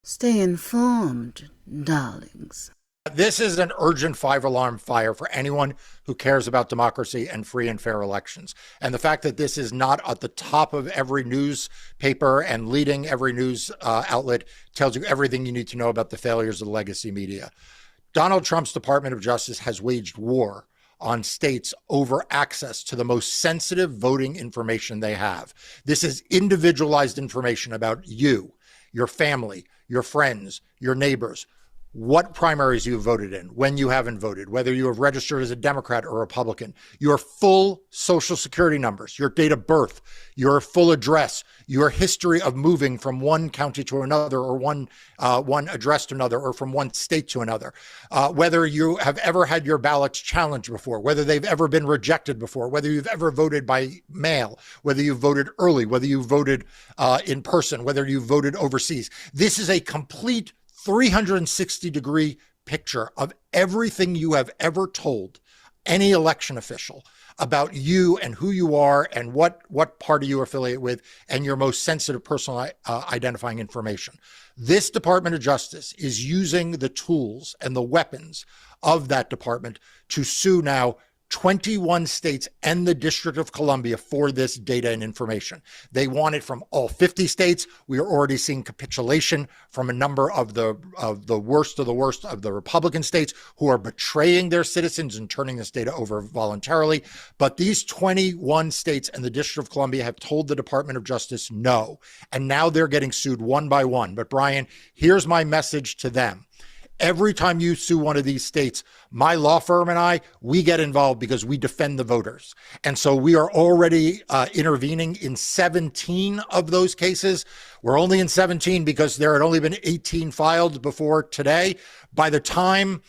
Stay informed, darlings. This is an urgent five-alarm fire for anyone who cares about democracy and free and fair elections. And the fact that this is not at the top of every newspaper and leading every news outlet tells you everything you need to know about the failures of the legacy media. Donald Trump's Department of Justice has waged war on states over access to the most sensitive voting information they have. This is individualized information about you, your family, your friends, your neighbors, what primaries you have voted in, when you haven't voted, whether you have registered as a Democrat or Republican, your full social security numbers, your date of birth, your full address, your history of moving from one county to another or one address to another or from one state to another, whether you have ever had your ballots challenged before, whether they've ever been rejected before, whether you've ever voted by mail, whether you voted early, whether you voted in person, whether you voted overseas. This is a complete 360-degree picture of everything you have ever told any election official about you and who you are and what party you affiliate with and your most sensitive personal identifying information. This Department of Justice is using the tools and the weapons of that department to sue now 21 states and the District of Columbia for this data and information. They want it from all 50 states. We are already seeing capitulation from a number of the worst of the Republican states who are betraying their citizens and turning this data over voluntarily. But these 21 states and the District of Columbia have told the Department of Justice no. And now they're getting sued one by one. But Brian, here's my message to them. Every time you sue one of these states, my law firm and we get involved because we defend the voters. And so we are already intervening in 17 of those cases. We're only in 17 because there had only been 18 filed before today. By the time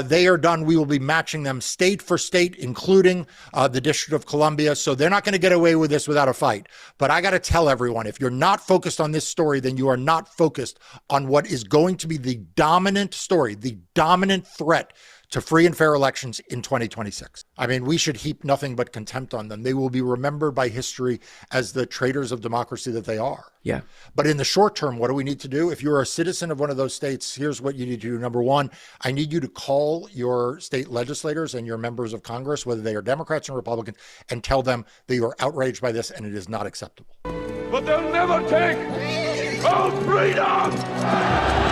they are done, we will be matching them state for state, including the District of Columbia. So they're not going to get away with this without a fight. But I got to tell everyone, if you're not focused on this story, then you are not focused on what is going to be the dominant story, the dominant threat to free and fair elections in 2026. I mean, we should heap nothing but contempt on them. They will be remembered by history as the traitors of democracy that they are. Yeah. But in the short term, what do we need to do? If you're a citizen of one of those states, here's what you need to do. Number one, I need you to call your state legislators and your members of Congress, whether they are Democrats or Republicans, and tell them that you are outraged by this and it is not acceptable. But they'll never take our freedom!